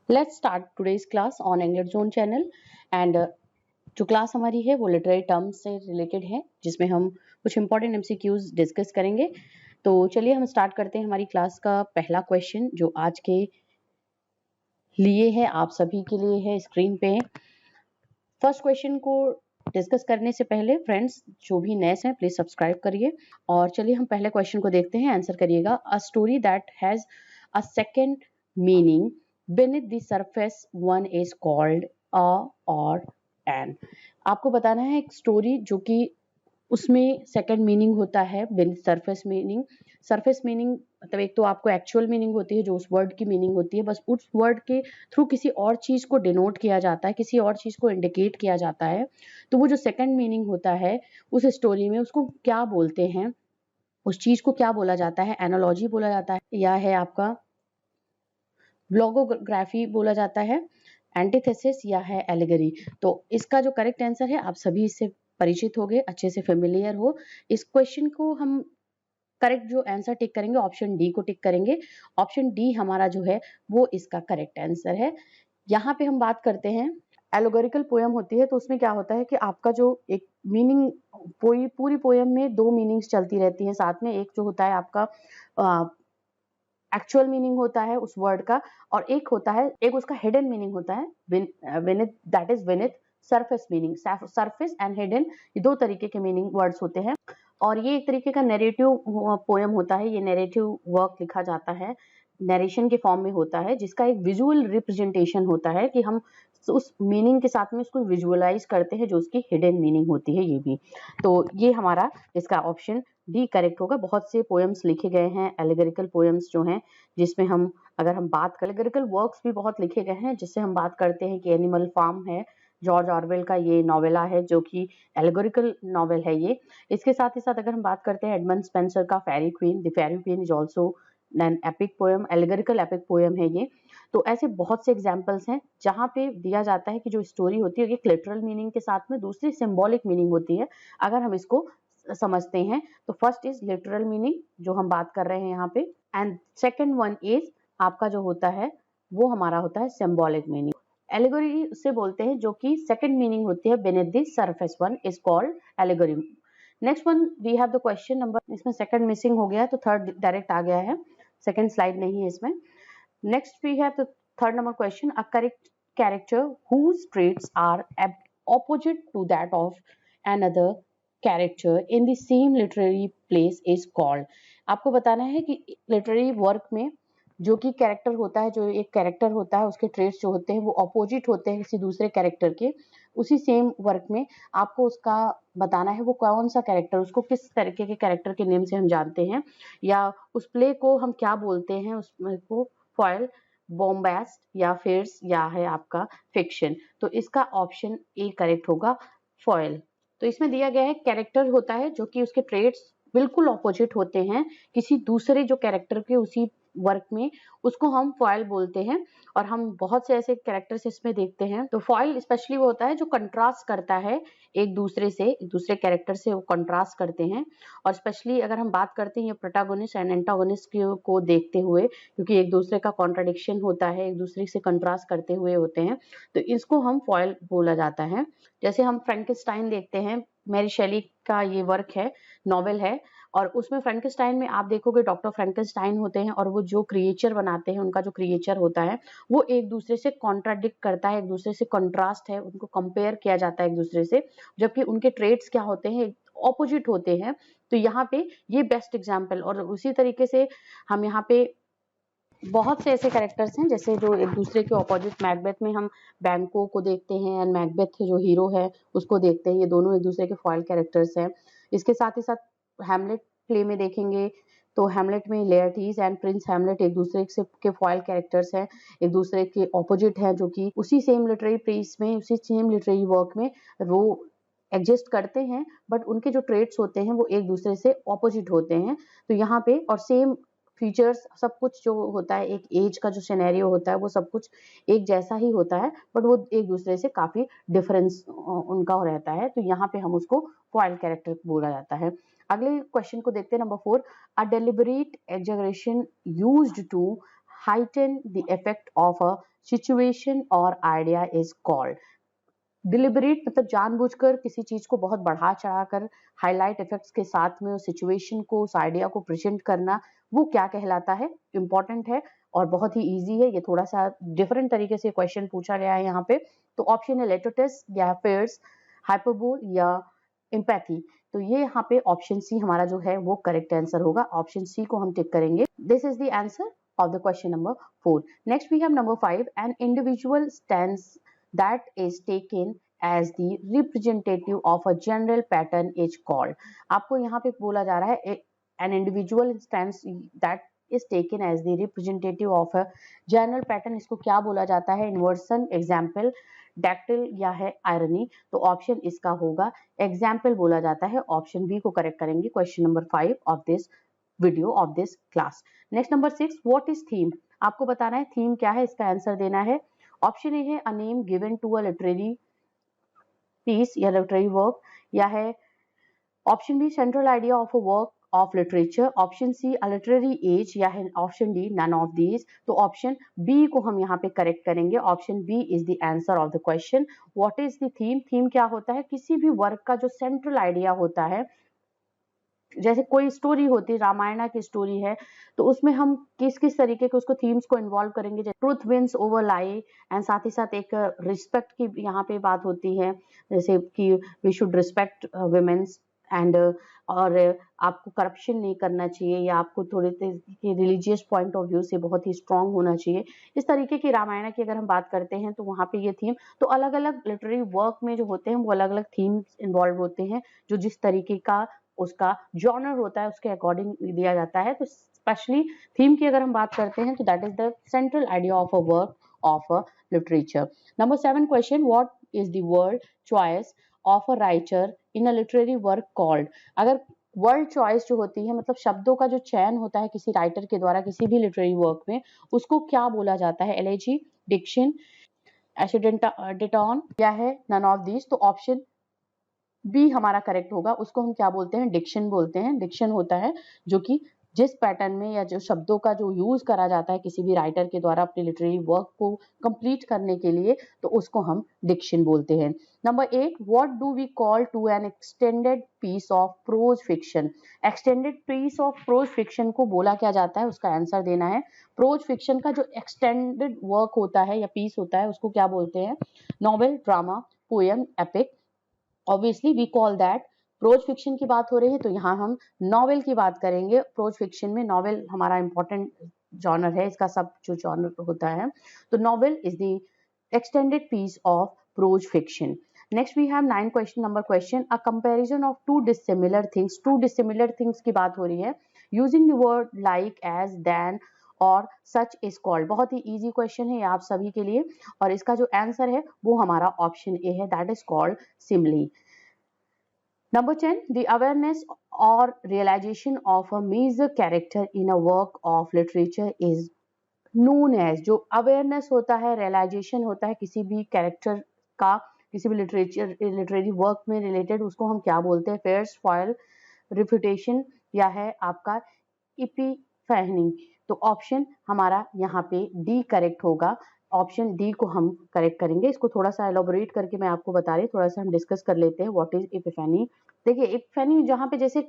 Let's start today's class on English Zone channel and जो class हमारी है वो लिटरेरी टर्म्स से रिलेटेड है जिसमें हम कुछ इंपॉर्टेंट एमसीक्यूज डिस्कस करेंगे। तो चलिए हम स्टार्ट करते हैं हमारी क्लास का पहला क्वेश्चन जो आज के लिए है, आप सभी के लिए है स्क्रीन पे। फर्स्ट क्वेश्चन को डिस्कस करने से पहले फ्रेंड्स जो भी नए हैं प्लीज सब्सक्राइब करिए और चलिए हम पहले क्वेश्चन को देखते हैं, आंसर करिएगा। A story that has a second meaning beneath the surface one is called a or an। आपको बताना है एक स्टोरी जो कि उसमें सेकंड मीनिंग होता है beneath surface meaning. Surface meaning मतलब एक तो आपको एक्चुअल मीनिंग होती है जो उस वर्ड की मीनिंग होती है, बस उस वर्ड के थ्रू किसी और चीज को डिनोट किया जाता है, किसी और चीज को इंडिकेट किया जाता है। तो वो जो सेकंड मीनिंग होता है उस स्टोरी में उसको क्या बोलते हैं, उस चीज को क्या बोला जाता है? एनालॉजी बोला जाता है या है आपका ब्लॉगोग्राफी बोला जाता है, एंटीथेसिस या है एलिगरी। तो इसका जो करेक्ट आंसर है, आप सभी इससे परिचित हो गए, अच्छे से फेमिलियर हो। इस क्वेश्चन को हम करेक्ट जो आंसर टिक करेंगे ऑप्शन डी को टिक करेंगे। ऑप्शन डी हमारा जो है वो इसका करेक्ट आंसर है। यहाँ पे हम बात करते हैं एलोगोरिकल पोयम होती है तो उसमें क्या होता है कि आपका जो एक मीनिंग पूरी पोयम में दो मीनिंग्स चलती रहती हैं साथ में। एक जो होता है आपका एक्चुअल मीनिंग होता है उस वर्ड का और एक होता है, एक उसका हिडन मीनिंग होता है beneath, that is beneath surface meaning. Surface and hidden ये दो तरीके के मीनिंग वर्ड्स होते हैं और ये एक तरीके का नैरेटिव पोयम होता है। ये नैरेटिव वर्क लिखा जाता है, नरेशन के फॉर्म में होता है जिसका एक विजुअल रिप्रेजेंटेशन होता है कि हम उस मीनिंग के साथ में उसको विजुअलाइज करते हैं जो उसकी हिडन मीनिंग होती है। ये भी तो ये हमारा इसका ऑप्शन डी करेक्ट होगा। बहुत से पोएम्स लिखे गए हैं एलिगोरिकल पोएम्स जो हैं जिसमें हम अगर हम बात करें, एलिगोरिकल वर्क्स भी बहुत लिखे गए हैं जिससे हम बात करते हैं कि एनिमल फार्म है, जॉर्ज ऑरवेल का ये नॉवेला है जो कि एलिगोरिकल नॉवेल है ये। इसके साथ ही साथ अगर हम बात करते हैं एडमंड स्पेंसर का fairy queen, the fairy queen is also an epic poem, allegorical epic poem है ये। तो ऐसे बहुत से एग्जाम्पल्स हैं जहाँ पे दिया जाता है कि जो स्टोरी होती है एक लिटरल मीनिंग के साथ में दूसरी सिंबॉलिक मीनिंग होती है। अगर हम इसको समझते हैं तो फर्स्ट इज लिटरल मीनिंग जो हम बात कर रहे हैं यहाँ पे, एंड सेकेंड वन इज आपका जो होता है वो हमारा होता है सिंबॉलिक मीनिंग। एलिगोरी उससे बोलते हैं जो कि सेकेंड मीनिंग होती है beneath the surface one is called allegory। Next one we have the question number, इसमें सेकंड मिसिंग हो गया तो थर्ड डायरेक्ट आ गया है, सेकंड स्लाइड नहीं है इसमें। Next we have the third number question, a correct character whose traits are opposite to that of another character in the same literary place is called। आपको बताना है कि लिटरेरी वर्क में जो कि कैरेक्टर होता है, जो एक कैरेक्टर होता है उसके ट्रेट्स जो होते हैं वो अपोजिट होते हैं किसी दूसरे कैरेक्टर के, उसी सेम वर्क में आपको उसका बताना है वो कौन सा कैरेक्टर, उसको किस तरीके के कैरेक्टर के नेम से हम जानते हैं या उस प्ले को हम क्या बोलते हैं, उसमें को फॉयल, बॉम्बास्ट या फिर्स या है आपका फिक्शन। तो इसका ऑप्शन ए करेक्ट होगा, फॉयल। तो इसमें दिया गया है कैरेक्टर होता है जो कि उसके ट्रेट्स बिल्कुल ऑपोजिट होते हैं किसी दूसरे जो कैरेक्टर के उसी वर्क में, उसको हम फॉयल बोलते हैं। और हम बहुत से ऐसे कैरेक्टर्स इसमें देखते हैं। तो फॉयल स्पेशली वो होता है जो कंट्रास्ट करता है एक दूसरे से, एक दूसरे कैरेक्टर से वो कंट्रास्ट करते हैं। और स्पेशली अगर हम बात करते हैं प्रोटैगोनिस्ट एंड एंटागोनिस्ट को देखते हुए, क्योंकि एक दूसरे का कॉन्ट्राडिक्शन होता है, एक दूसरे से कंट्रास्ट करते हुए होते हैं, तो इसको हम फॉयल बोला जाता है। जैसे हम फ्रैंकेनस्टाइन देखते हैं, मैरी शेली का ये वर्क है, नॉवेल है, और उसमें फ्रैंकेनस्टाइन में आप देखोगे डॉक्टर फ्रैंकेनस्टाइन होते हैं और वो जो क्रिएचर बनाते हैं, उनका जो क्रिएचर होता है वो एक दूसरे से कॉन्ट्राडिक्ट करता है, एक दूसरे से कंट्रास्ट है, उनको कंपेयर किया जाता है एक दूसरे से, जबकि उनके ट्रेड्स क्या होते हैं, ऑपोजिट होते हैं। तो यहाँ पे ये बेस्ट एग्जाम्पल। और उसी तरीके से हम यहाँ पे बहुत से ऐसे कैरेक्टर्स हैं जैसे जो एक दूसरे के ऑपोजिट, मैकबेथ में हम बैंको को देखते हैं एंड मैकबेथ जो हीरो है उसको देखते हैं, ये दोनों एक दूसरे के फॉयल कैरेक्टर्स हैं। इसके साथ ही साथ हैमलेट प्ले में देखेंगे तो हैमलेट में लेयर्टीज एंड प्रिंस हैमलेट एक दूसरे से के फॉयल कैरेक्टर्स हैं, एक दूसरे के ऑपोजिट हैं, जो कि उसी सेम लिटरेरी पीस में, उसी सेम लिटरेरी वर्क में वो एग्जिस्ट करते हैं, बट उनके जो ट्रेट्स होते हैं वो एक दूसरे से ऑपोजिट होते हैं। तो यहाँ पे और सेम फीचर्स सब कुछ जो होता है, एक एज का जो सिनेरियो होता है वो सब कुछ एक जैसा ही होता है, बट वो एक दूसरे से काफी डिफरेंस उनका रहता है। तो यहाँ पे हम उसको फॉयल कैरेक्टर बोला जाता है। अगले क्वेश्चन को देखते हैं, number 4, a deliberate exaggeration used to heighten the effect of a situation or idea is called. Deliberate मतलब जानबूझकर किसी चीज को बहुत बढ़ा चढ़ाकर हाईलाइट इफेक्ट्स के साथ में उस सिचुएशन को, उस आइडिया को प्रेजेंट करना, वो क्या कहलाता है? इंपॉर्टेंट है और बहुत ही इजी है। ये थोड़ा सा डिफरेंट तरीके से क्वेश्चन पूछा गया है यहाँ पे। तो ऑप्शन है लेटोटस या फेयर्स, हाइपरबोल या एम्पैथी। तो ये यहाँ पे ऑप्शन सी हमारा जो है वो करेक्ट आंसर होगा। ऑप्शन सी को हम टिक करेंगे। This is the answer of the question number 4. Next we have number 5. An individual stance that is taken as the representative of a general pattern is called. आपको यहाँ पे बोला जा रहा है an individual stance that is taken as the representative of a general pattern, इसको क्या बोला जाता है? इन्वर्सन, एग्जाम्पल, डैक्टिल या है आयरनी। तो ऑप्शन इसका होगा एग्जाम्पल बोला जाता है। ऑप्शन बी को करेक्ट करेंगे question number 5 of this video of this class. Next number 6, what is theme? आपको बताना है थीम क्या है, इसका आंसर देना है। ऑप्शन ए है a name given to a literary piece या लिटरेरी वर्क, या है option B central idea of a work of literature, option C a literary age, या है option D none of these. तो option B को हम यहाँ पे करेक्ट करेंगे। Option B is the answer of the question. What is the theme? Theme क्या होता है? किसी भी वर्क का जो सेंट्रल आइडिया होता है, जैसे कोई स्टोरी होती है, रामायण की स्टोरी है, तो उसमें हम किस किस तरीके के उसको थीम्स को इन्वॉल्व करेंगे। Truth wins over lie, and साथ ही साथ एक रिस्पेक्ट की यहाँ पे बात होती है, जैसे कि we should respect women's and, और आपको करप्शन नहीं करना चाहिए, या आपको थोड़े रिलीजियस पॉइंट ऑफ व्यू से बहुत ही स्ट्रांग होना चाहिए। इस तरीके की रामायण की अगर हम बात करते हैं तो वहाँ पे ये थीम, तो अलग अलग लिटरेरी वर्क में जो होते हैं वो अलग अलग थीम्स इन्वॉल्व होते हैं, जो जिस तरीके का उसका जॉनर होता है उसके अकॉर्डिंग दिया जाता है। तो स्पेशली थीम की अगर हम बात करते हैं तो that is the central idea of a work of a literature. Number 7 question, what is the word choice of a writer in a literary work called? अगर वर्ड चॉइस जो होती है, मतलब शब्दों का जो चयन होता है किसी राइटर के द्वारा किसी भी लिटरेरी वर्क में, उसको क्या बोला जाता है? एलेजी, डिक्शन, एसिडेंटॉन, या है नन ऑफ दीज। तो ऑप्शन बी हमारा करेक्ट होगा। उसको हम क्या बोलते हैं? डिक्शन बोलते हैं। डिक्शन होता है जो कि जिस पैटर्न में या जो शब्दों का जो यूज करा जाता है किसी भी राइटर के द्वारा अपने लिटरेरी वर्क को कंप्लीट करने के लिए, तो उसको हम डिक्शन बोलते हैं। Number 8, what do we call to an extended piece of prose fiction? Extended piece of prose fiction को बोला क्या जाता है? उसका आंसर देना है। प्रोज फिक्शन का जो एक्सटेंडेड वर्क होता है या पीस होता है उसको क्या बोलते हैं? Novel, drama, poem, epic. Obviously we call that. Prose fiction की बात हो रही है तो यहाँ हम नॉवेल की बात करेंगे। प्रोज फिक्शन में नॉवेल हमारा इंपॉर्टेंट जॉनर है, इसका सब जो जॉनर होता है। तो novel is the extended piece of prose fiction. Next we have 9 question number question, a comparison of two dissimilar things. Two dissimilar things की बात हो रही है। Using the word like, as, then और सच इज कॉल्ड। बहुत ही easy question है ये आप सभी के लिए, और इसका जो आंसर है वो हमारा ऑप्शन ए है, that is called simile. Number 10, the awareness or realization of a major character in a work of literature is known as। जो अवेयरनेस होता है, रियलाइजेशन होता है किसी भी कैरेक्टर का किसी भी लिटरेरी वर्क में रिलेटेड, उसको हम क्या बोलते हैं? फेयर्स, फॉयल, रिफ्यूटेशन, या है आपका इपिफैनी। तो ऑप्शन हमारा यहाँ पे डी करेक्ट होगा। ऑप्शन डी को हम करेक्ट करेंगे। इसको थोड़ा सा एलोबोरेट करके मैं आपको बता रही हूँ, थोड़ा सा हम डिस्कस कर लेते हैं व्हाट इज इपिफैनी। देखिए इपिफैनी जहाँ पे जैसे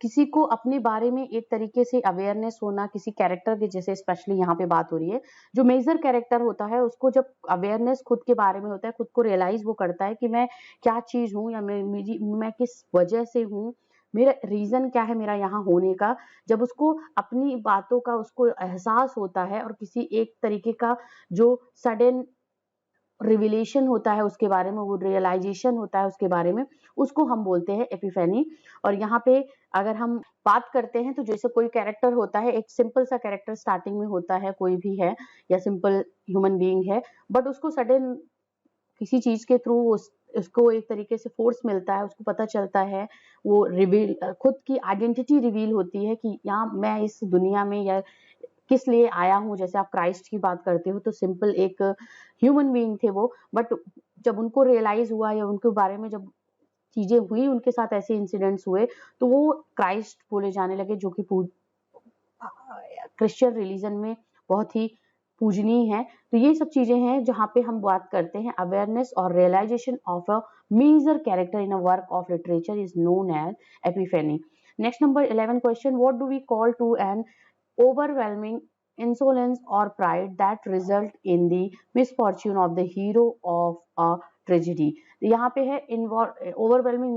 किसी को अपने बारे में एक तरीके से अवेयरनेस होना, किसी कैरेक्टर के, जैसे स्पेशली यहाँ पे बात हो रही है, जो मेजर कैरेक्टर होता है उसको जब अवेयरनेस खुद के बारे में होता है, खुद को रियलाइज वो करता है कि मैं क्या चीज हूँ, या मैं किस वजह से हूँ, मेरा रीजन क्या है मेरा यहाँ होने का। जब उसको अपनी बातों का उसको एहसास होता है और किसी एक तरीके का जो सडन रिविलेशन होता है उसके बारे में, वो रियलाइजेशन होता है उसके बारे में, उसको हम बोलते हैं एपिफैनी। और यहाँ पे अगर हम बात करते हैं तो जैसे कोई कैरेक्टर होता है, एक सिंपल सा कैरेक्टर स्टार्टिंग में होता है, कोई भी है या सिंपल ह्यूमन बीइंग है, बट उसको सडन किसी चीज के थ्रू उसको एक तरीके से फोर्स मिलता है, उसको पता चलता है, वो रिवील खुद की आइडेंटिटी रिवील होती है कि यहाँ मैं इस दुनिया में या किस लिए आया हूँ। जैसे आप क्राइस्ट की बात करते हो तो सिंपल एक ह्यूमन बीइंग थे वो, बट जब उनको रियलाइज हुआ या उनके बारे में जब चीजें हुई, उनके साथ ऐसे इंसिडेंट्स हुए, तो वो क्राइस्ट बोले जाने लगे, जो कि क्रिश्चियन रिलीजन में बहुत ही पूजनीय है। तो ये सब चीजें हैं जहाँ पे हम बात करते हैं अवेयरनेस और realisation of a major character in a work of literature is known as epiphany. Next number 11 question, what do we call to an overwhelming insolence or pride that result in the misfortune of the hero of a tragedy। यहाँ पे है overwhelming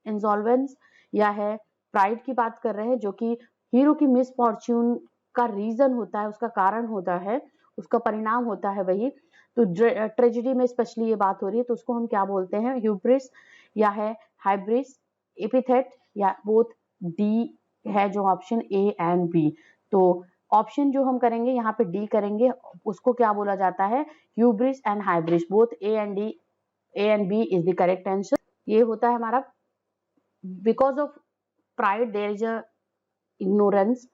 insolence या है pride की बात कर रहे हैं, जो कि हीरो की मिसफॉर्च्यून का रीजन होता है, उसका कारण होता है, उसका परिणाम होता है वही। तो ट्रेजेडी में स्पेशली ये बात हो रही है, तो उसको हम क्या बोलते हैं, ह्यूब्रिस या है हाइब्रिस, एपिथेट या बोथ डी है जो ऑप्शन ए एंड बी। तो ऑप्शन जो हम करेंगे यहाँ पे डी करेंगे, उसको क्या बोला जाता है, hubris and hybris, both A and D, A and B is the correct answer. ये होता है हमारा because of pride there is a ignorance,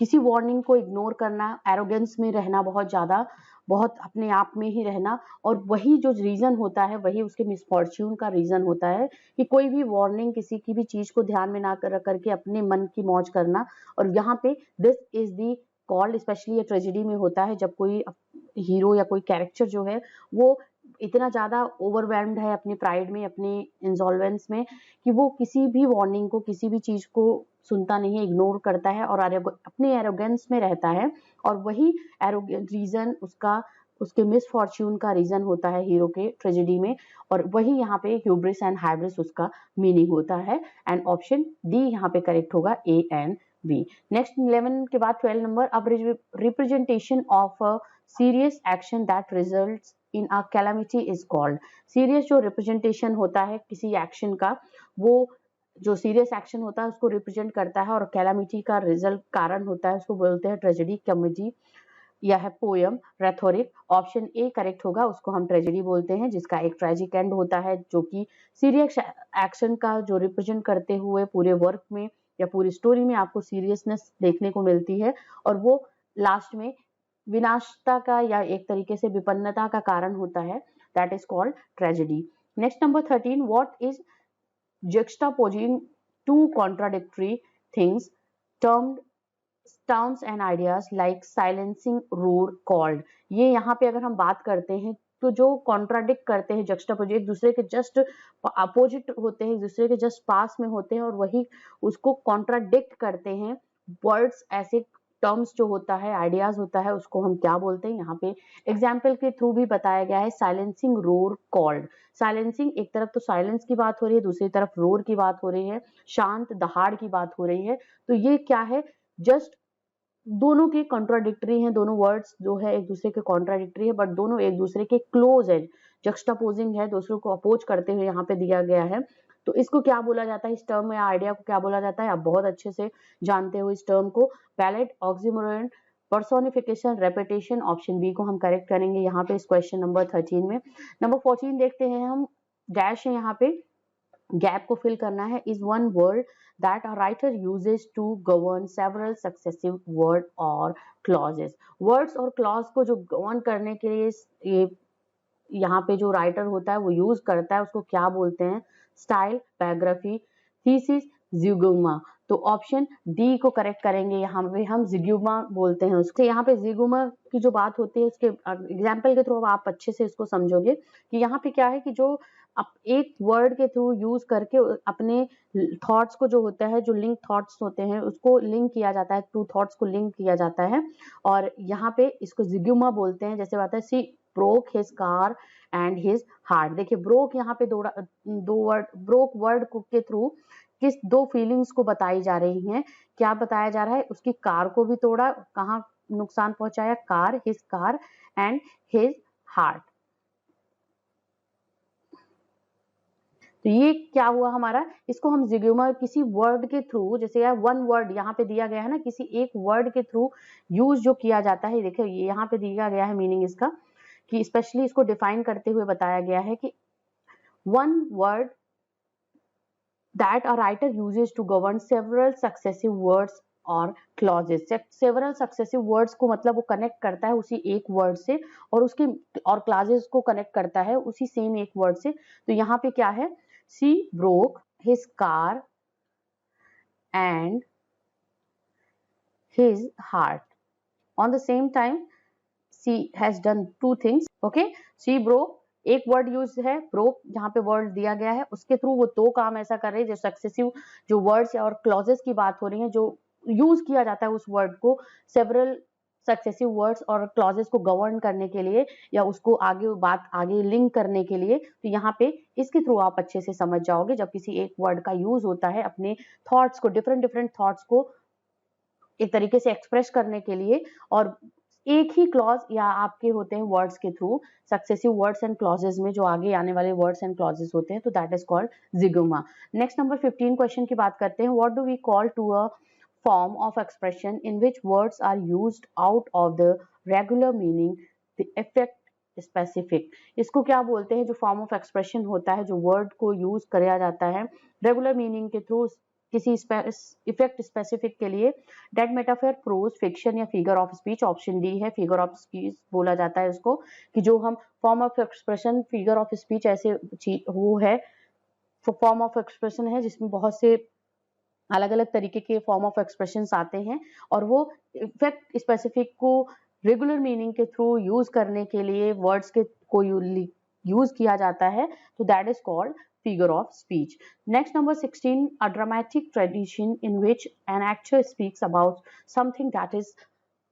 किसी वार्निंग को इग्नोर करना, एरोगेंस में रहना, बहुत ज्यादा, बहुत अपने आप में ही रहना, और वही जो रीजन होता है वही उसके मिसफॉर्च्यून का रीजन होता है कि कोई भी वार्निंग, किसी की भी चीज को ध्यान में ना करके अपने मन की मौज करना। और यहाँ पे this is the called, specially ये ट्रेजेडी में होता है जब कोई हीरो या कोई कैरेक्टर जो है वो इतना ज्यादा ओवरवेल्म्ड है अपनी प्राइड में, अपनी इंसॉल्वेंस में, कि वो किसी भी वार्निंग को, किसी भी चीज को सुनता नहीं है, इग्नोर करता है और अपने एरोगेंस में रहता है। और वही रीजन उसका, उसके मिसफॉर्च्यून का रीजन होता है हीरो के ट्रेजेडी में, और वही यहाँ पे ह्यूब्रिस एंड हाइब्रिस उसका मीनिंग होता है। एंड ऑप्शन डी यहाँ पे करेक्ट होगा, ए एंड बी। नेक्स्ट 11 के बाद 12 नंबर, अब representation of a serious action that results in a calamity is called. Serious जो रिप्रेजेंटेशन होता है किसी एक्शन का, वो जो सीरियस एक्शन होता है उसको रिप्रेजेंट करता है, और कैलामिटी का रिजल्ट कारण होता है, उसको बोलते हैं ट्रेजेडी, कॉमेडी या है poem, rhetoric. Option A correct होगा, उसको हम ट्रेजेडी बोलते हैं, जिसका एक ट्रेजिक एंड होता है, जो कि सीरियस एक्शन का जो रिप्रेजेंट करते हुए पूरे वर्क में या पूरी स्टोरी में आपको सीरियसनेस देखने को मिलती है, और वो लास्ट में विनाशता का या एक तरीके से विपन्नता का कारण होता है, that is called tragedy. Next number 13, what is juxtaposing two contradictory things termed terms and ideas like silencing roar called। ये यहाँ पे अगर हम बात करते हैं तो जो कॉन्ट्राडिक्ट करते हैं, जक्स्टापोज, एक दूसरे के जस्ट अपोजिट होते हैं, एक दूसरे के जस्ट पास में होते हैं, और वही उसको कॉन्ट्राडिक्ट करते हैं वर्ड्स, ऐसे टर्म्स जो होता है, आइडियाज होता है, उसको हम क्या बोलते हैं। यहाँ पे एग्जाम्पल के थ्रू भी बताया गया है, साइलेंसिंग रोर कॉल्ड। साइलेंसिंग, एक तरफ तो साइलेंस की बात हो रही है, दूसरी तरफ रोर की बात हो रही है, शांत दहाड़ की बात हो रही है। तो ये क्या है, जस्ट दोनों के कॉन्ट्राडिक्टरी हैं, दोनों वर्ड्स जो है एक दूसरे के कॉन्ट्राडिक्टरी है, बट दोनों एक दूसरे के क्लोज है, जक्स्टापोजिंग है, दूसरों को अपोज करते हुए यहाँ पे दिया गया है। तो इसको क्या बोला जाता है, इस टर्म या आइडिया को क्या बोला जाता है, आप बहुत अच्छे से जानते हो इस टर्म को, palette, oxymoron, personification, repetition. Option B को हम करेक्ट करेंगे यहाँ पे इस क्वेश्चन नंबर 13 में। नंबर 14 देखते हैं हम, डैश है यहाँ पे, गैप को फिल करना है, is one word that a writer uses to govern several successive word or clauses। words और clause को जो govern करने के लिए ये यहाँ पे जो राइटर होता है वो यूज करता है, उसको क्या बोलते हैं, स्टाइल, बायोग्राफी, थीसिस, जिगुमा। तो ऑप्शन डी को करेक्ट करेंगे, यहाँ पे हम जिगुमा बोलते हैं उसको। यहाँ पे जिगुमा की जो बात होती है उसके एग्जाम्पल के थ्रू आप अच्छे से इसको समझोगे कि यहाँ पे क्या है कि जो एक वर्ड के थ्रू यूज करके अपने थॉट्स को, जो होता है, जो लिंक थॉट्स होते हैं उसको लिंक किया जाता है, टू थॉट्स को लिंक किया जाता है, और यहाँ पे इसको जिगुमा बोलते हैं। जैसे बात है, she broke his car and his heart. देखिए ब्रोक यहाँ पे दो वर्ड, ब्रोक वर्ड के थ्रू किस दो फीलिंग्स को बताई जा रही हैं, क्या बताया जा रहा है, उसकी कार को भी तोड़ा, कहाँ नुकसान पहुंचाया, car, his car and his heart. तो ये क्या हुआ हमारा, इसको हम जिगुमा किसी वर्ड के थ्रू, जैसे यार वन वर्ड यहाँ पे दिया गया है ना, किसी एक वर्ड के थ्रू यूज जो किया जाता है। देखिए यहाँ पे दिया गया है मीनिंग इसका, कि स्पेशली इसको डिफाइन करते हुए बताया गया है कि one word that a writer uses to govern several successive words और क्लॉजेस। सेवरल सक्सेसिव वर्ड्स को मतलब वो कनेक्ट करता है उसी एक वर्ड से, और उसके और क्लॉजेस को कनेक्ट करता है उसी सेम एक वर्ड से। तो यहाँ पे क्या है, she broke his car and his heart On the same time, she has done two things. Okay, she broke, एक वर्ड यूज है broke, जहाँ पे वर्ड दिया गया है, उसके थ्रू वो दो काम ऐसा कर रही है जो सक्सेसिव जो वर्ड्स और क्लॉजेस की बात हो रही है, जो यूज किया जाता है उस वर्ड को सेवरल सक्सेसिव वर्ड्स और क्लॉजेस को गवर्न करने के लिए या उसको आगे बात आगे लिंक करने के लिए। तो यहाँ पे इसके थ्रू आप अच्छे से समझ जाओगे जब किसी एक वर्ड का यूज होता है अपने थॉट्स को, डिफरेंट थॉट्स को एक तरीके से एक्सप्रेस करने के लिए, और एक ही क्लॉज या आपके होते हैं वर्ड्स के through successive words and clauses में जो आगे आने वाले वर्ड्स एंड क्लॉजेस होते हैं, तो that is called zeugma. Next number 15 question की बात करते हैं। What do we call to a form of expression in which words are used out of the regular meaning, the effect specific? इसको क्या बोलते हैं? जो फॉर्म ऑफ एक्सप्रेशन होता है, जो वर्ड को यूज किया जाता है रेगुलर मीनिंग के थ्रू किसी इफेक्ट स्पेसिफिक के लिए। डेट मेटाफर, प्रोज, फिक्शन या figure of speech? Option D है फिगर ऑफ स्पीच बोला जाता है इसको, कि जो हम form of expression figure of speech ऐसे वो है फॉर्म ऑफ एक्सप्रेशन है जिसमें बहुत से अलग अलग तरीके के फॉर्म ऑफ एक्सप्रेशन आते हैं और वो इफेक्ट स्पेसिफिक को रेगुलर मीनिंग के थ्रू यूज करने के लिए वर्ड्स के को यूज किया जाता है, तो that is called figure of speech. Next, number 16, a dramatic tradition in which an actor speaks about something that is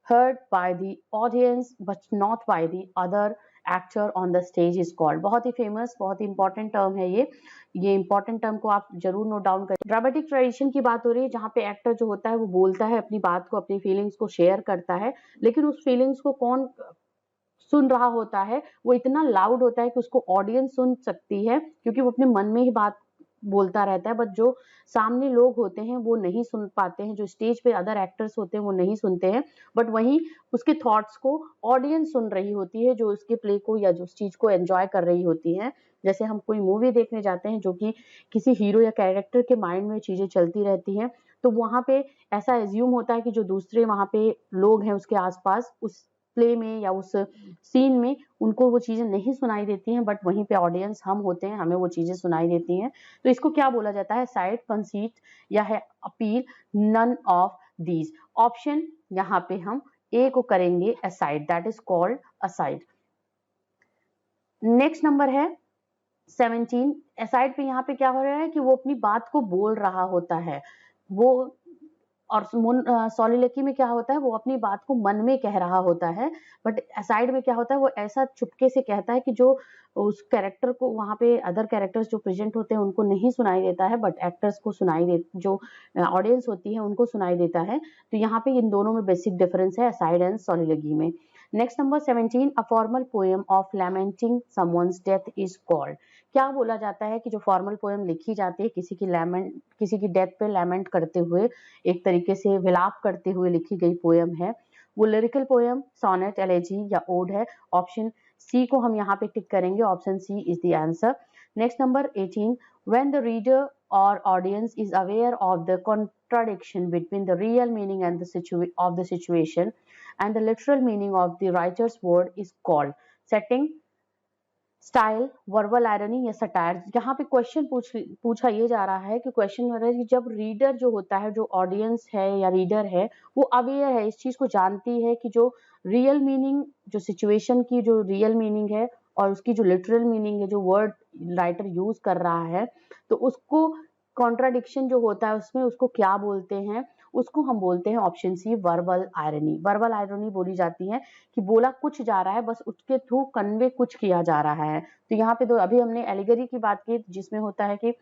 heard by the audience but not by the other actor on the stage is called. बहुत ही famous, बहुत ही important term है ये important term को आप जरूर note down करें। Dramatic tradition की बात हो रही है जहाँ पे एक्टर जो होता है वो बोलता है अपनी बात को, अपनी फीलिंग्स को शेयर करता है, लेकिन उस फीलिंग्स को कौन सुन रहा होता है, वो इतना लाउड होता है कि उसको ऑडियंस सुन सकती है क्योंकि वो अपने मन में ही बात बोलता रहता है, बट जो सामने लोग होते हैं वो नहीं सुन पाते हैं, जो स्टेज पे अदर एक्टर्स होते हैं वो नहीं सुनते हैं, बट वहीं उसके थॉट्स को ऑडियंस सुन रही होती है जो उसके प्ले को या जो उस चीज को एंजॉय कर रही होती है। जैसे हम कोई मूवी देखने जाते हैं जो कि किसी हीरो या कैरेक्टर के माइंड में चीजें चलती रहती हैं, तो वहां पे ऐसा एज्यूम होता है कि जो दूसरे वहां पे लोग हैं उसके आसपास उस प्ले में या उस सीन में उनको वो चीजें नहीं सुनाई देती हैं, बट वहीं पे ऑडियंस हम होते हैं, हमें वो चीजें सुनाई देती हैं। तो इसको क्या बोला जाता है? साइड, कंसीट या है appeal, none of these. Option यहाँ पे हम ए को करेंगे aside, that is called aside. Next number है 17। असाइड पे यहाँ पे क्या हो रहा है कि वो अपनी बात को बोल रहा होता है, वो और सोलिलोक्वी में क्या होता है वो अपनी बात को मन में कह रहा होता है, बट असाइड में क्या होता है वो ऐसा चुपके से कहता है कि जो उस कैरेक्टर को वहां पे अदर कैरेक्टर्स जो प्रेजेंट होते हैं उनको नहीं सुनाई देता है, बट एक्टर्स को सुनाई दे, जो ऑडियंस होती है उनको सुनाई देता है। तो यहाँ पे इन दोनों में बेसिक डिफरेंस है असाइड एंड सोलिलोक्वी में। Next number 17, a formal poem of lamenting someone's death is called. क्या बोला जाता है कि जो फॉर्मल पोएम लिखी जाती है किसी की डेथ पे लैमेंट करते हुए, एक तरीके से विलाप करते हुए लिखी गई पोएम है, वो लिरिकल पोएम, सोनेट, एलेजी या ओड है। ऑप्शन सी को हम यहाँ पे टिक करेंगे, option C is the answer. Next number 18, when the reader or audience is aware of the contradiction between the real meaning and of the situation and the literal meaning of the writer's word is called setting, style, verbal irony या satire. यहाँ पे question पूछा ये जा रहा है कि question हो रहा है कि जब रीडर जो होता है, जो ऑडियंस है या रीडर है, वो अवेयर है, इस चीज को जानती है कि जो रियल मीनिंग, जो सिचुएशन की जो रियल मीनिंग है और उसकी जो लिटरल मीनिंग है, जो वर्ड राइटर यूज कर रहा है, तो उसको कॉन्ट्राडिक्शन जो होता है उसमें उसको क्या बोलते हैं? उसको हम बोलते हैं option C verbal irony. Verbal irony बोली जाती है कि बोला कुछ जा रहा है, बस उसके थ्रू कन्वे कुछ किया जा रहा है। तो यहाँ पे अभी हमने एलिगरी की बात की जिसमें होता है कि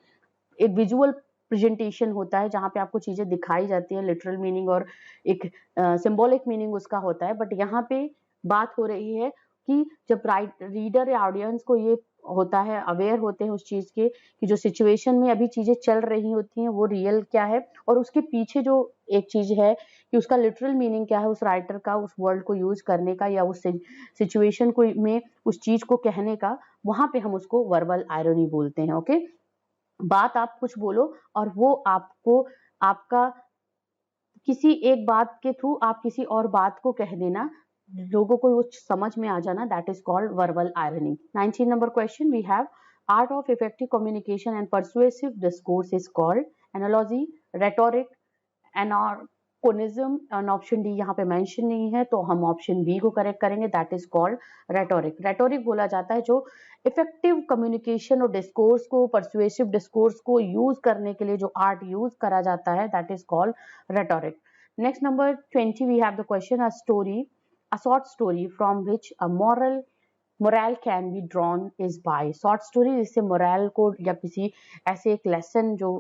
एक विजुअल प्रेजेंटेशन होता है जहाँ पे आपको चीजें दिखाई जाती है, लिटरल मीनिंग और एक सिंबॉलिक मीनिंग उसका होता है, बट यहाँ पे बात हो रही है कि जब रीडर या ऑडियंस को ये होता है, अवेयर होते हैं उस चीज के कि जो सिचुएशन में अभी चीजें चल रही होती हैं वो रियल क्या है और उसके पीछे जो एक चीज है कि उसका लिटरल मीनिंग क्या है, उस राइटर का उस वर्ड को यूज करने का या उस सिचुएशन को में उस चीज को कहने का, वहां पे हम उसको वर्बल आयरनी बोलते हैं। ओके, बात आप कुछ बोलो और वो आपको आपका किसी एक बात के थ्रू आप किसी और बात को कह देना, लोगों को वो समझ में आ जाना, that is called verbal irony. 19 number question we have, art of effective communication and persuasive discourse is called analogy, rhetoric, laconism and option D यहाँ पे मेंशन नहीं है, तो हम ऑप्शन बी को करेक्ट करेंगे, that is called rhetoric. Rhetoric बोला जाता है जो इफेक्टिव कम्युनिकेशन और डिस्कोर्स को, परसुएसिव डिस्कोर्स को यूज करने के लिए जो आर्ट यूज करा जाता है, that is called rhetoric. Next number 20 we have the question, a story, a short story from which a moral can be drawn is by. Short story जिससे moral को या किसी ऐसे एक लेसन जो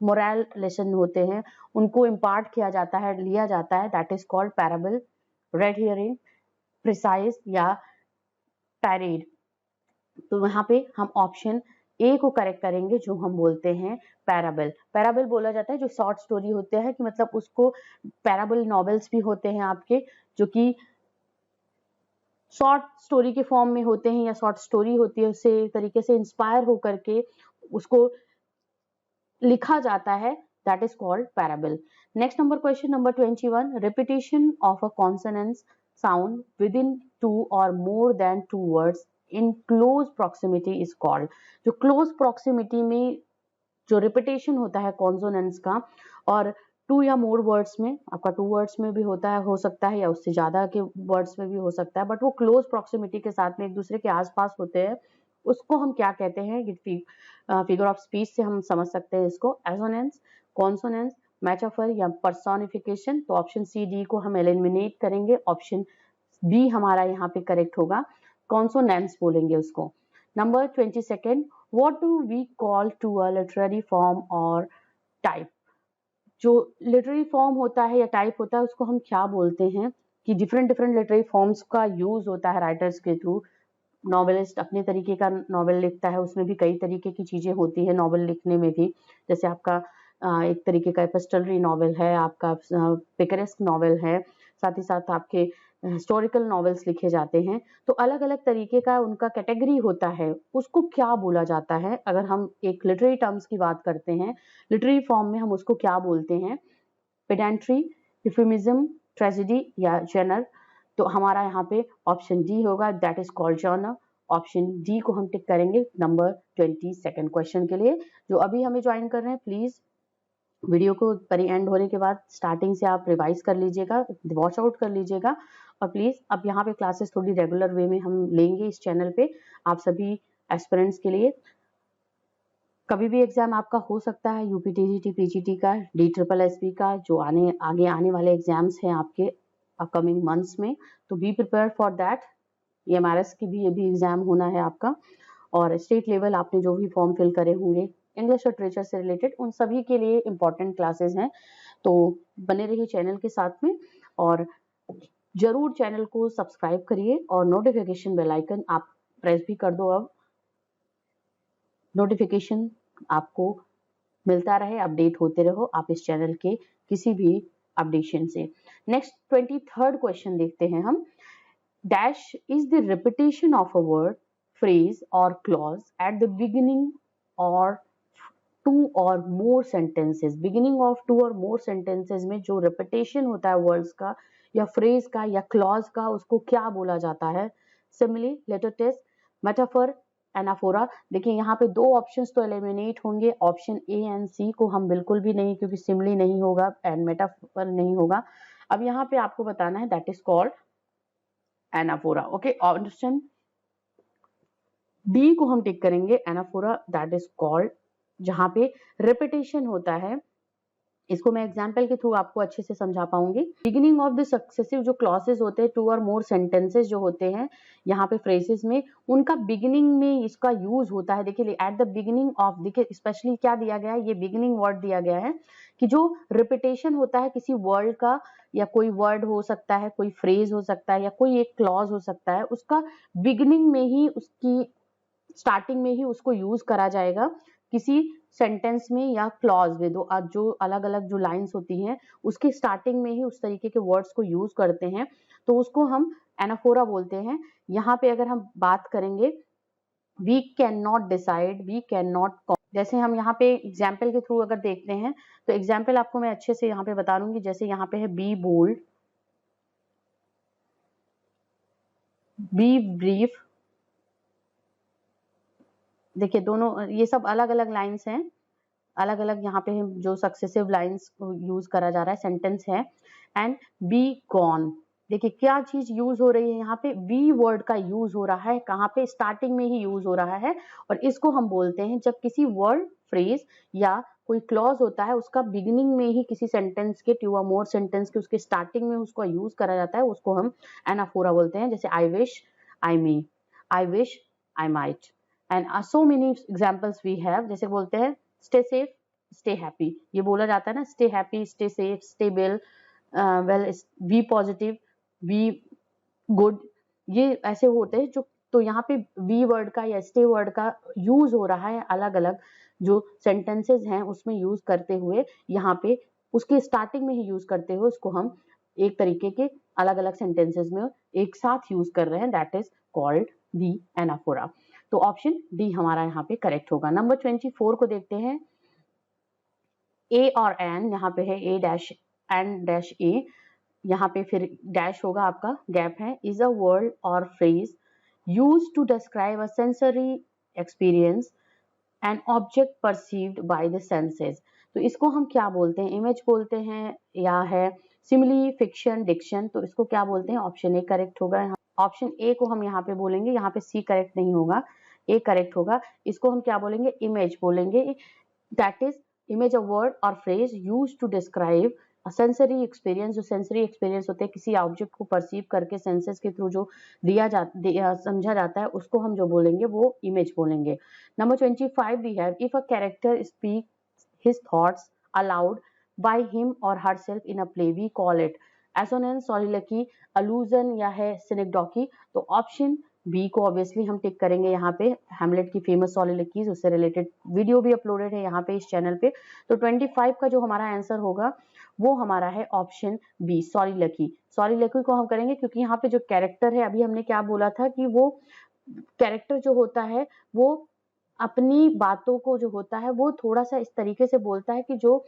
मोरल लेसन होते हैं उनको इम्पार्ट किया जाता है, लिया जाता है, that is called parable, red herring, precise या पैरेड। तो यहाँ पे हम ऑप्शन ए को करेक्ट करेंगे, जो हम बोलते हैं पैराबल। पैराबल बोला जाता है जो शॉर्ट स्टोरी होते हैं, कि मतलब उसको पैराबल नॉवेल्स भी होते हैं आपके, जो कि शॉर्ट स्टोरी के फॉर्म में होते हैं या शॉर्ट स्टोरी होती है, उससे एक तरीके से इंस्पायर होकर के उसको लिखा जाता है, that is called parable. Next number question number 21, repetition of a consonant sound with in 2 और more than 2 words in close proximity is called. जो क्लोज प्रॉक्सिमिटी में जो रिपीटेशन होता है कॉन्सोनेंट्स का, और 2 या मोर वर्ड्स में, आपका 2 वर्ड्स में भी होता है, हो सकता है, या उससे ज्यादा के वर्ड्स में भी हो सकता है, बट वो क्लोज प्रॉक्सिमिटी के साथ में एक दूसरे के आसपास होते हैं, उसको हम क्या कहते हैं? फिगर ऑफ स्पीच से हम समझ सकते हैं इसको, एसोनेंस, कॉन्सोनेंस, मेटाफर या पर्सोनिफिकेशन। तो ऑप्शन सी डी को हम एलिमिनेट करेंगे, ऑप्शन बी हमारा यहाँ पे करेक्ट होगा, कॉन्सोनेंस बोलेंगे उसको। Number 22, what do we call to a literary form और टाइप। जो लिटरेरी फॉर्म होता है या टाइप होता है उसको हम क्या बोलते हैं? कि डिफरेंट डिफरेंट लिटरेरी फॉर्म्स का यूज होता है राइटर्स के थ्रू। नॉवेलिस्ट अपने तरीके का नॉवेल लिखता है, उसमें भी कई तरीके की चीजें होती है नॉवेल लिखने में भी, जैसे आपका एक तरीके का एपिस्टलरी नॉवेल है, आपका पिकरेस्क नॉवेल है, साथ ही साथ आपके हिस्टोरिकल नॉवेल्स लिखे जाते हैं। तो अलग अलग तरीके का उनका कैटेगरी होता है, उसको क्या बोला जाता है? अगर हम एक लिटरेरी टर्म्स की बात करते हैं, लिटरेरी फॉर्म में हम उसको क्या बोलते हैं? पेडेंट्री, इफेमिज्म, ट्रेजेडी या जेनर। तो हमारा यहाँ पे ऑप्शन डी होगा, that is called genre. Option D को हम टिक करेंगे नंबर 22 क्वेश्चन के लिए। जो अभी हमें ज्वाइन कर रहे हैं, प्लीज वीडियो को परी एंड होने के बाद स्टार्टिंग से आप रिवाइज कर लीजिएगा, वॉच आउट कर लीजिएगा, और प्लीज अब यहाँ पे क्लासेस थोड़ी रेगुलर वे में हम लेंगे इस चैनल पे आप सभी एस्पिरेंट्स के लिए। कभी भी एग्जाम आपका हो सकता है, यूपीटीजीटी, पीजीटी का, DSSS का, जो आगे आने वाले एग्जाम्स हैं आपके अपकमिंग मंथ्स में, तो be prepare for that. EMRS की भी ये भी एग्जाम होना है आपका, और स्टेट लेवल आपने जो भी फॉर्म फिल करे होंगे इंग्लिश लिटरेचर से रिलेटेड, उन सभी के लिए इंपॉर्टेंट क्लासेस हैं। तो बने रहिए चैनल के साथ में, और जरूर चैनल को सब्सक्राइब करिए, और नोटिफिकेशन बेल आइकन आप प्रेस भी कर दो, अब नोटिफिकेशन आपको मिलता रहे, अपडेट होते रहो आप इस चैनल के किसी भी अपडेशन से। नेक्स्ट 23rd क्वेश्चन देखते हैं हम। Dash is the repetition of a word, phrase और क्लॉज एट द बिगिनिंग और 2 और मोर सेंटेंसेस। बिगिनिंग ऑफ 2 और मोर सेंटेंसेस में जो रिपीटेशन होता है वर्ड्स का या फ्रेज का या क्लॉज का, उसको क्या बोला जाता है? Simile, litotes, metaphor, anaphora. देखिए यहाँ पे 2 ऑप्शंस तो एलिमिनेट होंगे, ऑप्शन ए एंड सी को हम बिल्कुल भी नहीं, क्योंकि सिमिली नहीं होगा एंड मेटाफर नहीं होगा। अब यहाँ पे आपको बताना है, that is called anaphora. Okay, option D को हम टिक करेंगे, एनाफोरा, दैट इज कॉल्ड, जहां पे रिपीटेशन होता है। इसको मैं एग्जाम्पल के थ्रू आपको अच्छे से समझा पाऊंगी। बिगिनिंग ऑफ द सक्सेसिव जो क्लॉसेस होते हैं, 2 और मोर सेंटेंसेस जो होते हैं यहाँ पे फ्रेजेस में, उनका बिगिनिंग में इसका यूज होता है। देखिए एट द बिगिनिंग ऑफ, देखिए स्पेशली क्या दिया गया है, ये बिगिनिंग वर्ड दिया गया है कि जो रिपीटेशन होता है किसी वर्ड का, या कोई वर्ड हो सकता है, कोई फ्रेज हो सकता है, या कोई एक क्लॉज हो सकता है, उसका बिगिनिंग में ही, उसकी स्टार्टिंग में ही उसको यूज करा जाएगा किसी सेंटेंस में या क्लॉज में। दो जो अलग अलग जो लाइंस होती हैं उसके स्टार्टिंग में ही उस तरीके के वर्ड्स को यूज करते हैं, तो उसको हम एनाफोरा बोलते हैं। यहाँ पे अगर हम बात करेंगे, we can not decide, we can not, जैसे हम यहाँ पे एग्जाम्पल के थ्रू अगर देखते हैं, तो एग्जाम्पल आपको मैं अच्छे से यहाँ पे बता दूंगी। जैसे यहाँ पे है बी बोल्ड, बी ब्रीफ, देखिए दोनों ये सब अलग अलग लाइंस हैं। अलग अलग यहाँ पे जो सक्सेसिव लाइंस यूज करा जा रहा है सेंटेंस है। एंड बी गॉन, देखिए क्या चीज यूज हो रही है यहाँ पे, बी वर्ड का यूज हो रहा है, कहाँ पे, स्टार्टिंग में ही यूज हो रहा है। और इसको हम बोलते हैं जब किसी वर्ड, फ्रेज या कोई क्लॉज होता है उसका बिगिनिंग में ही किसी सेंटेंस के, 2 or more सेंटेंस के उसके स्टार्टिंग में उसको यूज करा जाता है, उसको हम एनाफोरा बोलते हैं। जैसे I wish, I may, I wish, I might, and so many examples we have. जैसे बोलते हैं स्टे सेफ, स्टे हैप्पी, ये बोला जाता है ना, stay happy, stay safe, stay well, be positive, be good, ये ऐसे होते हैं जो। तो यहाँ पे बी वर्ड का या स्टे वर्ड का यूज हो रहा है अलग अलग जो सेंटेंसेस हैं उसमें यूज करते हुए, यहाँ पे उसके स्टार्टिंग में ही यूज करते हुए उसको हम एक तरीके के अलग अलग सेंटेंसेस में एक साथ यूज कर रहे हैं, that is called the anaphora. तो ऑप्शन डी हमारा यहाँ पे करेक्ट होगा। नंबर 24 को देखते हैं। ए और एन, यहाँ पे है A dash N dash A, यहाँ पे फिर डैश होगा, आपका गैप है। इज अ वर्ड और phrase use to describe a sensory experience an object perceived by the senses. तो इसको हम क्या बोलते हैं, इमेज बोलते हैं या है सिमिली, फिक्शन, डिक्शन। तो इसको क्या बोलते हैं, ऑप्शन ए करेक्ट होगा। ऑप्शन ए को हम यहाँ पे बोलेंगे, यहाँ पे सी करेक्ट नहीं होगा, ए करेक्ट होगा। इसको हम क्या बोलेंगे, इमेज बोलेंगे। That is image a word और phrase use to describe sensory experience, जो सेंसरी एक्सपीरियंस होते हैं किसी ऑब्जेक्ट को परसीव करके सेंसेस के थ्रू जो समझा जाता है उसको हम जो बोलेंगे वो इमेज बोलेंगे। Number 25 we have if a character speak his thoughts aloud by him और herself in a play we call it assonance, soliloquy, allusion या है सिनेक्डोकी। तो ऑप्शन बी को ऑब्वियसली हम टिक करेंगे। यहाँ पे हैमलेट की फेमस सॉलिलोक्वीज, उससे रिलेटेड वीडियो भी अपलोडेड है यहाँ पे इस चैनल पे। तो 25 का जो हमारा आंसर होगा वो हमारा है ऑप्शन बी, सॉलिलोक्वी। सॉलिलोक्वी को हम करेंगे क्योंकि यहाँ पे जो कैरेक्टर है, अभी हमने क्या बोला था कि वो कैरेक्टर जो होता है वो अपनी बातों को जो होता है वो थोड़ा सा इस तरीके से बोलता है कि जो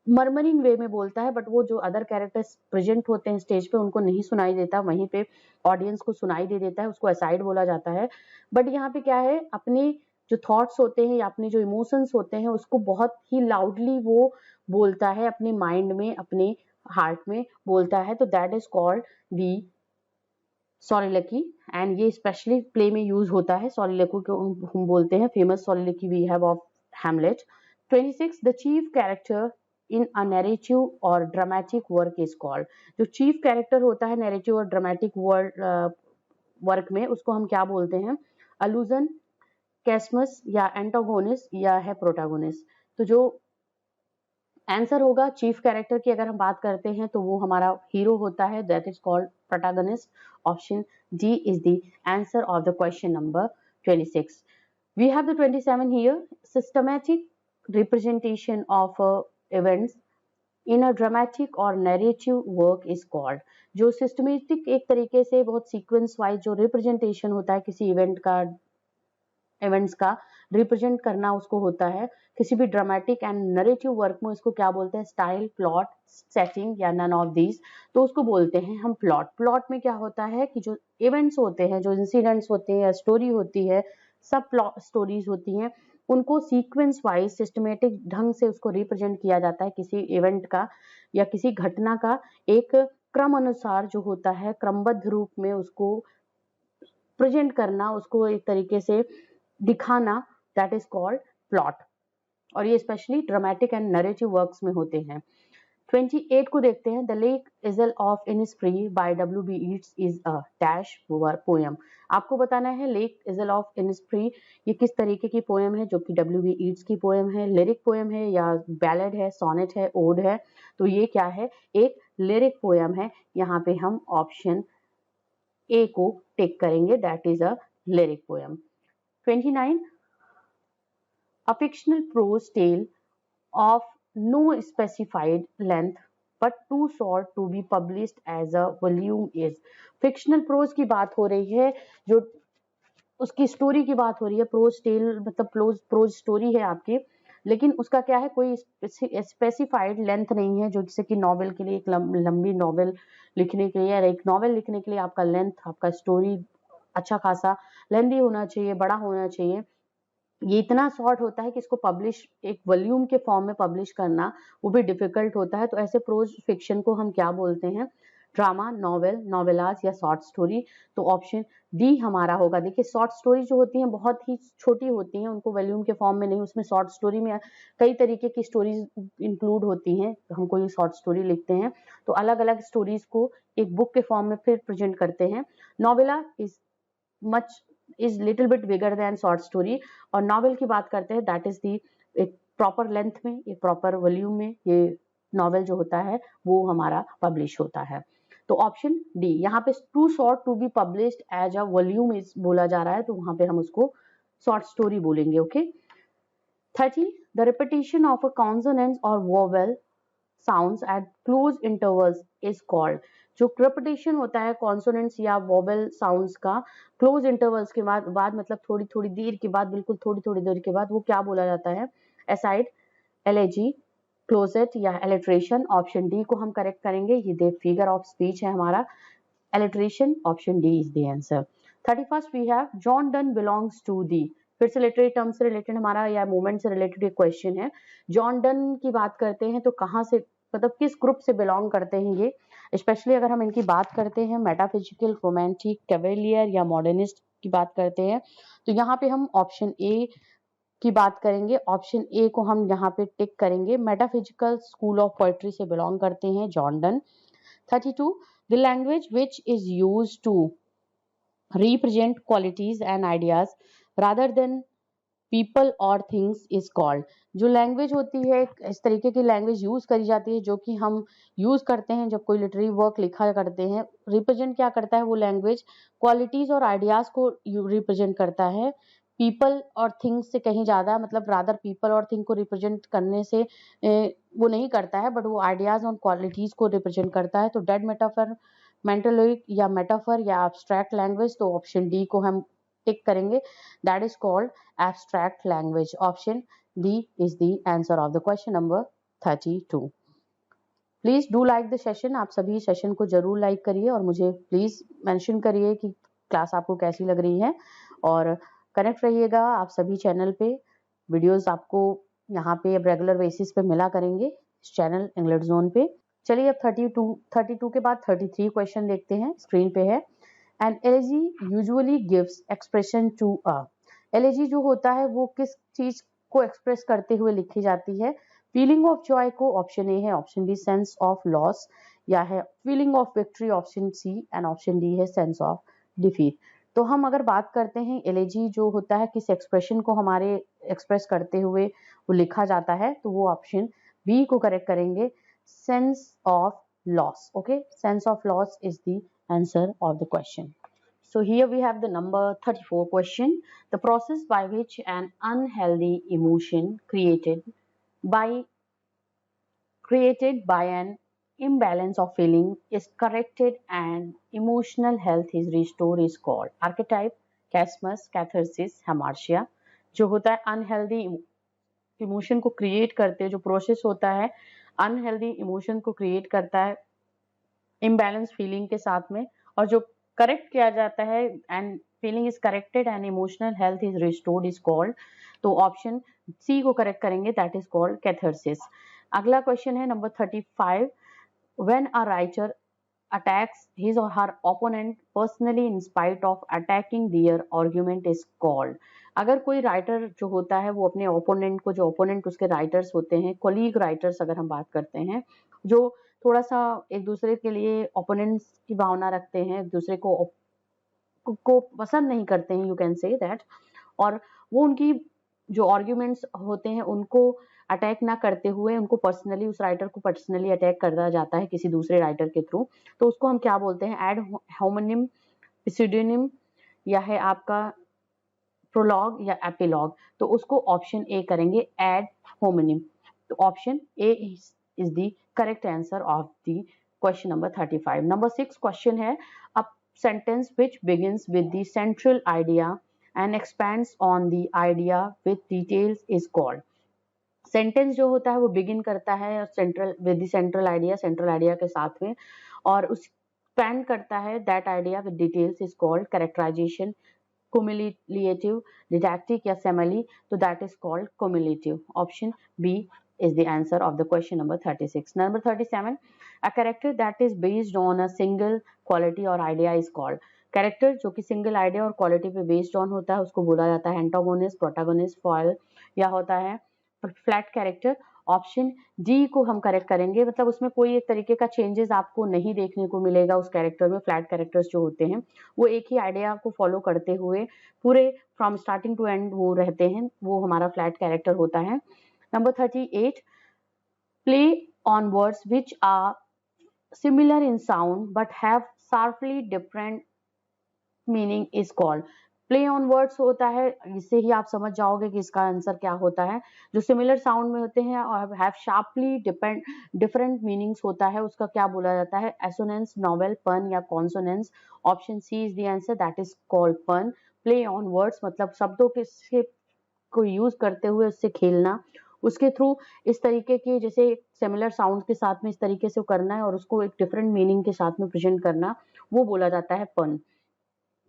मर्मरिंग वे में बोलता है, बट वो जो अदर कैरेक्टर्स प्रेजेंट होते हैं स्टेज पे उनको नहीं सुनाई देता, वहीं पे ऑडियंस को सुनाई दे देता है, उसको असाइड बोला जाता है। बट यहाँ पे क्या है, अपने जो थॉट्स होते हैं या अपने जो इमोशंस होते हैं उसको बहुत ही लाउडली वो बोलता है, अपने माइंड में, अपने हार्ट में बोलता है। तो that is called the soliloquy, and ये स्पेशली प्ले में यूज होता है। सॉलिलोक्वी को हम बोलते हैं famous soliloquy we have of Hamlet. 26 the chief character in a narrative और ड्रामेटिक वर्क इज कॉल्ड। जो चीफ कैरेक्टर होता है नैरेटिव और ड्रामेटिक वर्क में उसको हम क्या बोलते हैं, अलूजन, कैसमस या एंटागोनिस्ट या है प्रोटागोनिस्ट। तो जो आंसर होगा चीफ कैरेक्टर की अगर हम बात करते हैं तो वो हमारा हीरो होता है, that is called protagonist. Option D is the answer of the question number 26। We have the 27 here. Systematic representation of events in a dramatic or narrative work is called। जो systematic एक तरीके से बहुत sequence wise जो representation होता है किसी event का, इवेंट्स का रिप्रेजेंट करना उसको होता है, किसी भी ड्रामेटिक एंड नरेटिव वर्क में उसको क्या बोलते हैं, स्टाइल, प्लॉट, सेटिंग या नन ऑफ दीज। तो उसको बोलते हैं हम प्लॉट। प्लॉट में क्या होता है कि जो इवेंट्स होते हैं, जो इंसिडेंट्स होते हैं या स्टोरी होती है, सब प्लॉट स्टोरीज होती हैं, उनको सीक्वेंस वाइज सिस्टमेटिक ढंग से उसको रिप्रेजेंट किया जाता है। किसी इवेंट का या किसी घटना का एक क्रम अनुसार जो होता है, क्रमबद्ध रूप में उसको प्रेजेंट करना, उसको एक तरीके से दिखाना, दैट इज कॉल्ड प्लॉट। और ये specially dramatic and narrative works में होते हैं। 28 को देखते हैं। The lake isle of Innisfree by W.B. Yeats is a dash poem. आपको बताना है लेक इजल ऑफ इनिस्प्री ये किस तरीके की पोएम है, जो कि W.B. Yeats की पोएम है, लिरिक पोएम है या बैलेड है, सोनेट है, ओड है। तो ये क्या है, एक लिरिक पोएम है। यहाँ पे हम ऑप्शन ए को टिक करेंगे, that is a lyric poem. 29 a fictional prose tale of no specified length but too short to be published as a volume is। fictional prose की बात हो रही है, जो उसकी स्टोरी की बात हो रही है। प्रोज टेल मतलब प्रोज स्टोरी है आपकी, लेकिन उसका क्या है, कोई स्पेसिफाइड लेंथ नहीं है, जो जैसे कि नॉवेल के लिए एक लंबी नॉवेल लिखने के लिए या एक नॉवेल लिखने के लिए आपका लेंथ, आपका स्टोरी अच्छा खासा लेंदी होना चाहिए, बड़ा होना चाहिए। ये इतना शॉर्ट होता है कि इसको पब्लिश एक वॉल्यूम के फॉर्म में पब्लिश करना वो भी डिफिकल्ट होता है। तो ऐसे प्रोज फिक्शन को हम क्या बोलते हैं? ड्रामा, नॉवेल, नॉवेलास या शॉर्ट स्टोरी। तो ऑप्शन डी हमारा होगा। देखिए शॉर्ट स्टोरी जो होती हैं बहुत ही छोटी होती हैं, उनको वॉल्यूम के फॉर्म में नहीं, उसमें शॉर्ट स्टोरी में कई तरीके की स्टोरीज इंक्लूड होती हैं। हम कोई शॉर्ट स्टोरी लिखते हैं तो अलग अलग स्टोरीज को एक बुक के फॉर्म में फिर प्रेजेंट करते हैं। Novella is little bit bigger than short story. और नॉवेल की बात करते हैं दैट इज दी एक प्रॉपर लेंथ में, एक प्रॉपर वॉल्यूम में ये नॉवेल जो होता है वो हमारा पब्लिश होता है। तो ऑप्शन डी यहाँ पे too short to be published as a volume is बोला जा रहा है, तो वहां पे हम उसको शॉर्ट स्टोरी बोलेंगे। Okay. 30 the repetition of a consonant और vowel sounds at close intervals is called. जो रिपीटिशन होता है कॉन्सोनेंट्स या वोवेल साउंड्स का क्लोज इंटरवल्स के बाद मतलब थोड़ी थोड़ी देर के बाद, बिल्कुल थोड़ी थोड़ी देर के बाद, वो क्या बोला जाता है? एसाइड, एलेजी, क्लोजेट या एलिट्रेशन। ऑप्शन डी को हम करेक्ट करेंगे। ये दे फिगर ऑफ स्पीच है हमारा। Alliteration, option D is the answer. 31st we have John Donne belongs to the. फिर से लिटरेरी टर्म से रिलेटेड हमारा या मूवमेंट से रिलेटेड एक क्वेश्चन है। जॉन डन की बात करते हैं तो कहाँ से, मतलब किस ग्रुप से बिलोंग करते हैं ये? स्पेशली अगर हम इनकी बात करते हैं मेटाफिजिकल, रोमांटिक, कैवेलियर या मॉडर्निस्ट की बात करते हैं, तो यहाँ पे हम ऑप्शन ए की बात करेंगे। ऑप्शन ए को हम यहाँ पे टिक करेंगे। मेटाफिजिकल स्कूल ऑफ पोएट्री से बिलोंग करते हैं John Donne. 32 the language which is used to represent qualities and ideas rather than people or things is called। जो लैंग्वेज होती है, इस तरीके की लैंग्वेज यूज करी जाती है जो कि हम यूज करते हैं जब कोई लिटरेरी वर्क लिखा करते हैं। रिप्रेजेंट क्या करता है वो लैंग्वेज? क्वालिटीज और आइडियाज को रिप्रेजेंट करता है। पीपल और थिंग्स से कहीं ज्यादा, मतलब रादर पीपल और थिंग को रिप्रेजेंट करने से वो नहीं करता है, बट वो आइडियाज और क्वालिटीज को रिप्रेजेंट करता है। तो डेड मेटाफर, मेंटलोइक या मेटाफर या एब्स्ट्रैक्ट लैंग्वेज, तो ऑप्शन डी को हम टिक करेंगे। That is called abstract language. Option D is the answer of the question number 32। Please do like the session. आप सभी सेशन को जरूर लाइक करिए और मुझे प्लीज मेंशन करिए कि क्लास आपको कैसी लग रही है, और कनेक्ट रहिएगा आप सभी चैनल पे। वीडियोस आपको यहाँ पे अब रेगुलर बेसिस पे मिला करेंगे इस चैनल इंग्लिश जोन पे। चलिए अब 32 के बाद 33 क्वेश्चन देखते हैं। स्क्रीन पे है। An elegy usually gives expression to a. Elegy जो होता है वो किस चीज को एक्सप्रेस करते हुए लिखी जाती है? फीलिंग ऑफ जॉय को ऑप्शन ए है, option B sense of loss, या है feeling of victory option C, and option D है सेंस ऑफ डिफीट। तो हम अगर बात करते हैं एलेजी जो होता है किस एक्सप्रेशन को हमारे एक्सप्रेस करते हुए वो लिखा जाता है, तो वो ऑप्शन बी को करेक्ट करेंगे, sense of loss. Okay, sense of loss is the answer of the question. So here we have the number 34 question. The process by which an unhealthy emotion by created by an imbalance of feeling is corrected and emotional health is restored is called archetype, chiasmus, catharsis, hamartia। जो होता है unhealthy emotion को create करते, जो process होता है unhealthy emotion को create करता है इम्बैलेंस फीलिंग के साथ में, और जो करेक्ट किया जाता है and feeling is corrected and emotional health is restored is called. तो ऑप्शन सी को करेक्ट करेंगे, दैट इज कॉल्ड कैथारसिस। अगला क्वेश्चन है number 35। When a writer attacks his or her opponent personally in spite of attacking their argument is called। अगर कोई writer जो होता है वो अपने ओपोनेंट को, जो ओपोनेंट उसके राइटर्स होते हैं, कोलीग राइटर्स अगर हम बात करते हैं, जो थोड़ा सा एक दूसरे के लिए ओपोनेंट्स की भावना रखते हैं, एक दूसरे को पसंद नहीं करते हैं, यू कैन से दैट, और वो उनकी जो आर्ग्यूमेंट्स होते हैं उनको अटैक ना करते हुए उनको पर्सनली, उस राइटर को पर्सनली अटैक करता जाता है किसी दूसरे राइटर के थ्रू, तो उसको हम क्या बोलते हैं? एड होमोनिम, पिसिडोनिम, या है आपका प्रोलॉग या एपिलॉग। तो उसको ऑप्शन ए करेंगे, एड होमोनिम। तो option A is the correct answer of the question number 35। Number 6 question है, a sentence which begins with the central idea and expands on the idea with details is called. Sentence जो होता है वो begin करता है central with the central idea, central idea के साथ में, और उस एक्सपैंड करता है that idea with details is called characterization, cumulative, didactic या simile, तो that is called cumulative. Option B is the answer of the question number 36. Number 37, a character that is based on a single quality or idea is called. Character जो कि single idea और quality पे based on होता है उसको बोला जाता है एंटागोनिस्ट, प्रोटैगोनिस्ट, फॉयल या होता है फ्लैट कैरेक्टर. ऑप्शन डी को हम करेक्ट करेंगे, मतलब उसमें कोई एक तरीके का चेंजेस आपको नहीं देखने को मिलेगा उस कैरेक्टर में. फ्लैट कैरेक्टर्स जो होते हैं वो एक ही आइडिया को फॉलो करते हुए पूरे फ्रॉम स्टार्टिंग टू एंड वो रहते हैं, वो हमारा फ्लैट कैरेक्टर होता है. Number 38, play on words which are similar in sound but have sharply different meaning is called. Play on words होता है, इससे ही आप समझ जाओगे कि इसका आंसर क्या होता है. जो सिमिलर साउंड में होते हैं और हैव शार्पली डिफरेंट मीनिंग्स होता है उसका क्या बोला जाता है? एसोनेंस, नॉवेल, पन या consonance. Option C is the answer, that is called pun. Play on words मतलब शब्दों के को यूज करते हुए उससे खेलना, उसके थ्रू इस तरीके के जैसे सिमिलर साउंड के साथ में इस तरीके से करना है और उसको एक डिफरेंट मीनिंग के साथ में प्रेजेंट करना, वो बोला जाता है पन.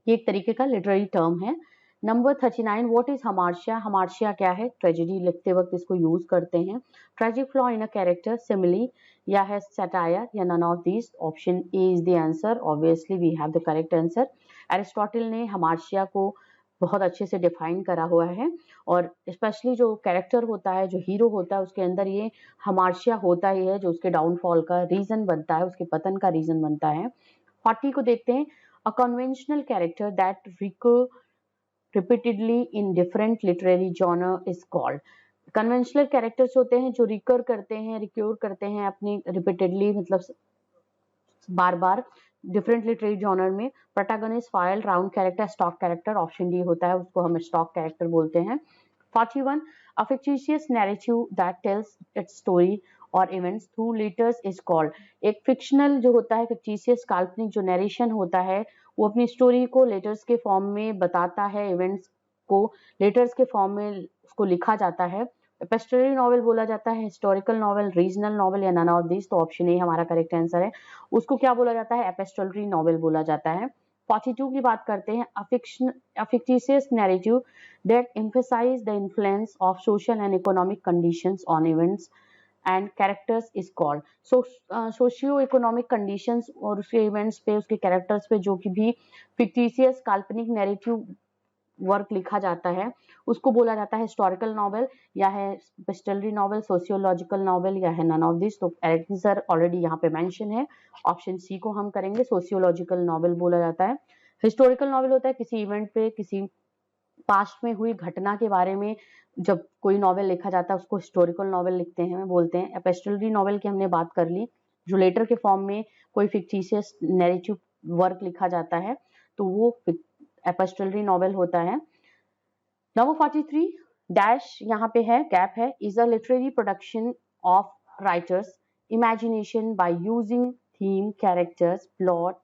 ये एक तरीके का लिटरेरी टर्म है. Number 39, what is hamartia? Hamartia क्या है? ट्रेजेडी लिखते वक्त इसको यूज करते हैं. Tragic flaw in a character, simile या है सटायर या none of these. Option A is the answer. Obviously we have the correct answer. Aristotle ने हमार्शिया को बहुत अच्छे से डिफाइन करा हुआ है और स्पेशली जो कैरेक्टर होता है, जो हीरो होता है, उसके अंदर ये हमार्शिया होता ही है जो उसके डाउनफॉल का रीजन बनता है, उसके पतन का रीजन बनता है. 40 को देखते हैं. A conventional character that recur repeatedly in different literary genre is called. Conventional characters होते हैं जो रिकर करते हैं, रिक्योर करते हैं अपनी रिपीटेडली, मतलब बार बार डिफरेंट लिटरेरी जॉनर में. Protagonist, foil, round character, stock character. Option D होता है, उसको हम स्टॉक कैरेक्टर बोलते हैं. 41, a fictitious narrative that tells its story और events through letters is called. एक फिक्शनल जो होता है, फिक्टिशियस काल्पनिक जो नरेशन होता है, वो अपनी स्टोरी को लेटर्स के फॉर्म में बताता है, इवेंट्स को लेटर्स के फॉर्म में उसको लिखा जाता है. एपिस्टोलरी नॉवेल बोला जाता है, हिस्टोरिकल नॉवेल, रीजनल नॉवेल या नन ऑफ दिस. तो ऑप्शन ए हमारा करेक्ट आंसर है. उसको क्या बोला जाता है? एपिस्टोलरी नॉवेल बोला जाता है. 42 की बात करते हैं. A fictitious narrative that emphasize the influence of social and economic conditions on events and characters is called. So socio economic conditions और उसके इवेंट्स पे, उसके कैरेक्टर्स पे जो कि भी फिक्टिशियस काल्पनिक नैरेटिव वर्क लिखा जाता है उसको बोला जाता है हिस्टोरिकल नॉवेल या है एपिस्टोलरी नॉवेल, सोशियोलॉजिकल नॉवेल या है नन ऑफ दिस. तो आंसर ऑलरेडी यहाँ पे मेंशन है. ऑप्शन सी को हम करेंगे. सोशियोलॉजिकल नॉवेल बोला जाता है. हिस्टोरिकल नॉवेल होता है किसी इवेंट पे, किसी पास्ट में हुई घटना के बारे में जब कोई नॉवेल लिखा जाता है उसको हिस्टोरिकल नॉवेल लिखते हैं, बोलते हैं. एपिस्टोलरी नॉवेल की हमने बात कर ली, जो लेटर के फॉर्म में कोई फिक्टिशियस नैरेटिव वर्क लिखा जाता है तो वो एपिस्टोलरी नॉवेल होता है. नंबर 43, डैश यहाँ पे है, गैप है. Is a literary production of writers imagination by using theme, characters, plot,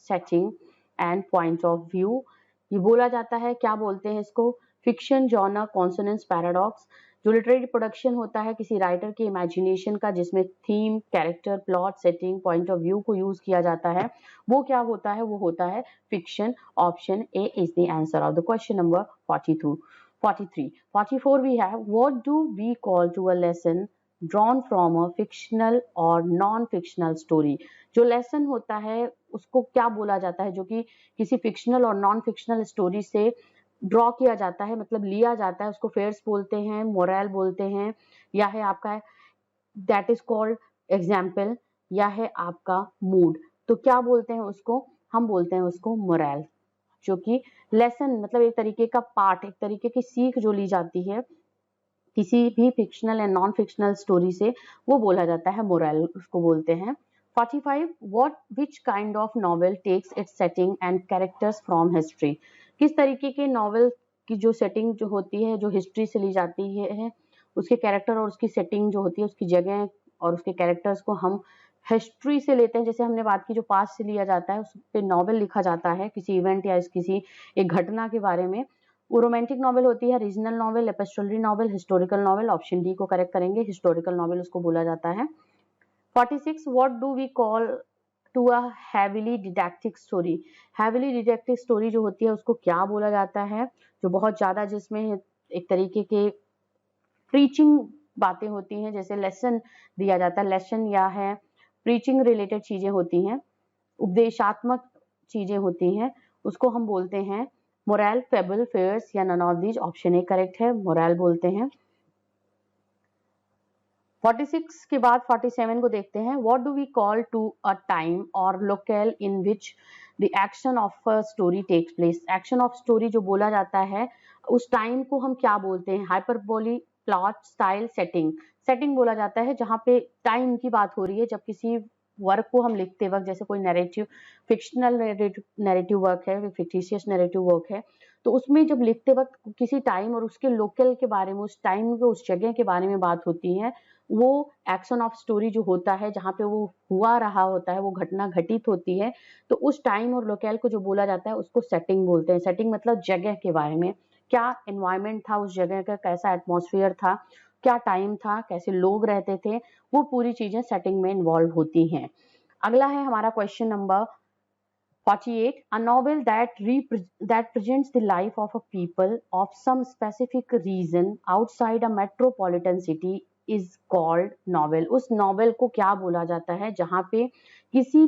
setting and point of view. ये बोला जाता है, क्या बोलते हैं इसको? Fiction, genre, consonance, paradox. जो लिटरेरी प्रोडक्शन होता है किसी राइटर के इमेजिनेशन का, जिसमें theme, character, plot, setting, point of view को यूज किया जाता है, वो क्या होता है? वो होता है fiction. Option A is the answer of the question number 42. 43. 44 we have, what do we call to a lesson drawn from a fictional or non-fictional story. जो लेसन होता है उसको क्या बोला जाता है, जो कि किसी फिक्शनल और नॉन फिक्शनल स्टोरी से ड्रॉ किया जाता है, मतलब लिया जाता है. उसको फेयर्स बोलते हैं, मोरल बोलते हैं, या है आपका दैट इज कॉल्ड एग्जाम्पल, या है आपका मूड. तो क्या बोलते हैं उसको? हम बोलते हैं उसको मोरल, जो कि लेसन मतलब एक तरीके का पार्ट, एक तरीके की सीख जो ली जाती है किसी भी fictional and non fictional story से, वो बोला जाता है मोरल, उसको बोलते हैं. 45, what which kind of novel takes its setting and characters from history. किस तरीके के नॉवेल की जो सेटिंग जो होती है, जो हिस्ट्री से ली जाती है, उसके कैरेक्टर और उसकी सेटिंग जो होती है, उसकी जगह और उसके कैरेक्टर्स को हम हिस्ट्री से लेते हैं. जैसे हमने बात की जो पास्ट से लिया जाता है उस पे नॉवेल लिखा जाता है किसी इवेंट या किसी एक घटना के बारे में, वो रोमांटिक नॉवेल होती है, regional novel, epistolary novel, historical novel. Option D को करेक्ट करेंगे, हिस्टोरिकल नॉवेल उसको बोला जाता है. 46, what do we call to a heavily didactic story. Heavily didactic story जो होती है उसको क्या बोला जाता है? जो बहुत ज्यादा जिसमें एक तरीके के प्रीचिंग बातें होती हैं, जैसे लेसन दिया जाता है, लेसन या है प्रीचिंग रिलेटेड चीजें होती हैं, उपदेशात्मक चीजें होती हैं, उसको हम बोलते हैं मोरल, फेबल, फेयर्स या none of these. Option A correct है, मोरल बोलते हैं। 46 के बाद 47 को देखते हैं। What do we call to a time और locale in which the action of a story takes place. Action of story जो बोला जाता है उस टाइम को हम क्या बोलते हैं? Hyperbole, plot, style, setting. Setting बोला जाता है जहां पे टाइम की बात हो रही है, जब किसी वर्क को हम लिखते वक्त, जैसे कोई नैरेटिव, फिक्शनल नैरेटिव वर्क है, फिक्टिशियस नैरेटिव वर्क है, तो उसमें जब लिखते वक्त किसी टाइम और उसके लोकल के बारे में, उस टाइम के उस जगह के बारे में बात होती है, वो एक्शन ऑफ स्टोरी जो होता है, जहाँ पे वो हुआ रहा होता है, वो घटना घटित होती है, तो उस टाइम और लोकेल को जो बोला जाता है उसको सेटिंग बोलते हैं। सेटिंग मतलब जगह के बारे में, क्या एनवायरमेंट था उस जगह का, कैसा एटमॉस्फेयर था, क्या टाइम था, कैसे लोग रहते थे, वो पूरी चीजें सेटिंग में इन्वॉल्व होती हैं। अगला है हमारा question number 48. A novel that presents the life of a people of some specific region outside a metropolitan city is called novel. उस नॉवेल को क्या बोला जाता है? जहाँ पे किसी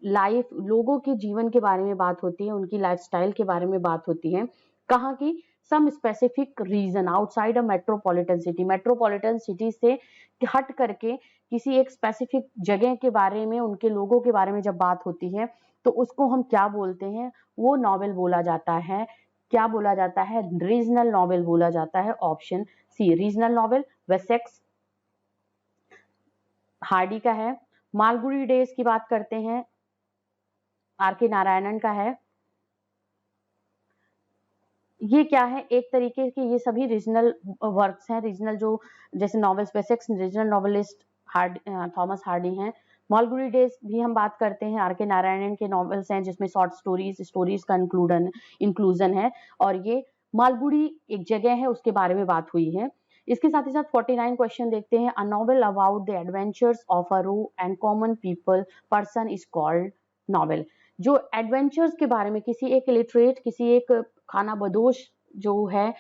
लाइफ, लोगों के जीवन के बारे में बात होती है, उनकी लाइफस्टाइल के बारे में बात होती है। कहाँ की? Some specific region outside a metropolitan city. Metropolitan city से हट करके किसी एक स्पेसिफिक जगह के बारे में, उनके लोगों के बारे में जब बात होती है, तो उसको हम क्या बोलते हैं? वो नॉवेल बोला जाता है, क्या बोला जाता है? रीजनल नॉवेल बोला जाता है। Option C regional novel. Wessex Hardy का है। मालगुडी डेज की बात करते हैं, आर के नारायणन का है। ये क्या है? एक तरीके के ये सभी रीजनल वर्क्स हैं। रीजनल जो जैसे novels, Wessex regional novelist Thomas Hardy हैं। मालगुडी डेज भी हम बात करते हैं, आर के नारायणन के नॉवेल्स हैं जिसमें शॉर्ट स्टोरीज का इंक्लूजन है, और ये मालगुडी एक जगह है उसके बारे में बात हुई है। इसके साथ ही साथ 49 क्वेश्चन देखते हैं। A novel about the adventures of a rogue and common people person is called novel. जो एडवेंचर्स के बारे में, किसी एक इलिटरेट, किसी एक खाना बदोश जो है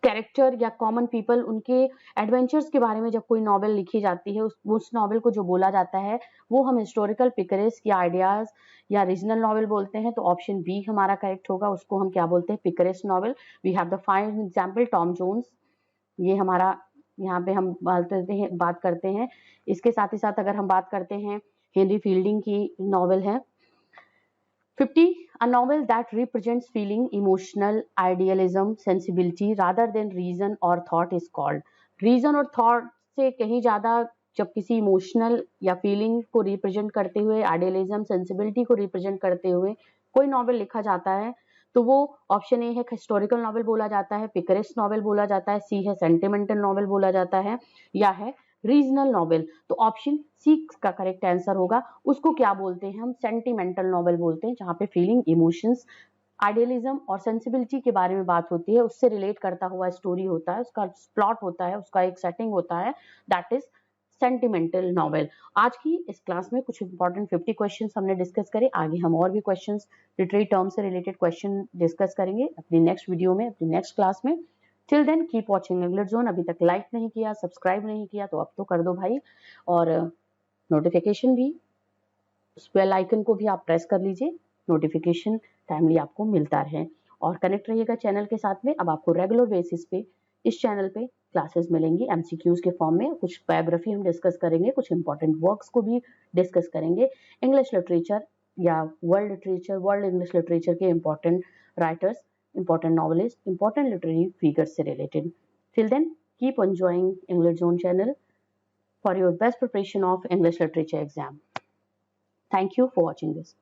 कैरेक्टर या कॉमन पीपल, उनके एडवेंचर्स के बारे में जब कोई नॉवेल लिखी जाती है, उस नॉवेल को जो बोला जाता है वो हम हिस्टोरिकल पिकरेस्क या आइडियाज या रीजनल नॉवेल बोलते हैं। तो ऑप्शन बी हमारा करेक्ट होगा, उसको हम क्या बोलते हैं? Picaresque novel. We have the five example, Tom Jones, ये हमारा यहाँ पे हम बात करते हैं। इसके साथ ही साथ अगर हम बात करते हैं, हेनरी फील्डिंग की नॉवेल है 50. A novel that represents feeling, emotional, idealism, sensibility rather than reason or thought is called. Reason और thought से कहीं ज्यादा जब किसी इमोशनल या फीलिंग को रिप्रेजेंट करते हुए, आइडियलिज्म, सेंसिबिलिटी को रिप्रेजेंट करते हुए कोई नॉवेल लिखा जाता है, तो वो ऑप्शन ए है हिस्टोरिकल नॉवेल बोला जाता है, पिकरेस्ट नॉवेल बोला जाता है, सी है सेंटिमेंटल नॉवेल बोला जाता है, या है रीजनल नॉवेल। तो ऑप्शन सी का करेक्ट आंसर होगा। उसको क्या बोलते हैं? हम सेंटिमेंटल नॉवेल बोलते हैं, जहां पे फीलिंग, इमोशंस, आइडियलिज्म और सेंसिबिलिटी के बारे में बात होती है, उससे रिलेट करता हुआ स्टोरी होता है, उसका प्लॉट होता है, उसका एक सेटिंग होता है, दैट इज सेंटिमेंटल नॉवेल। आज की इस क्लास में कुछ इंपॉर्टेंट 50 क्वेश्चंस हमने डिस्कस करे। आगे हम और भी क्वेश्चंस, लिटरेरी टर्म से रिलेटेड क्वेश्चन डिस्कस करेंगे अपनी नेक्स्ट वीडियो में, अपनी नेक्स्ट क्लास में। Till then keep watching English Zone. अभी तक लाइक नहीं किया, सब्सक्राइब नहीं किया तो अब तो कर दो भाई, और नोटिफिकेशन भी, बेल आइकन को भी आप प्रेस कर लीजिए, नोटिफिकेशन टाइमली आपको मिलता रहे। और कनेक्ट रहिएगा चैनल के साथ में। अब आपको रेगुलर बेसिस पे इस चैनल पे क्लासेस मिलेंगी एमसीक्यूज के फॉर्म में। कुछ बायोग्राफी हम डिस्कस करेंगे, कुछ इंपॉर्टेंट वर्क्स को भी डिस्कस करेंगे, इंग्लिश लिटरेचर या world literature, world English literature के important writers, important novelist, important literary figures से related. Till then, keep enjoying English Zone channel for your best preparation of English literature exam. Thank you for watching this.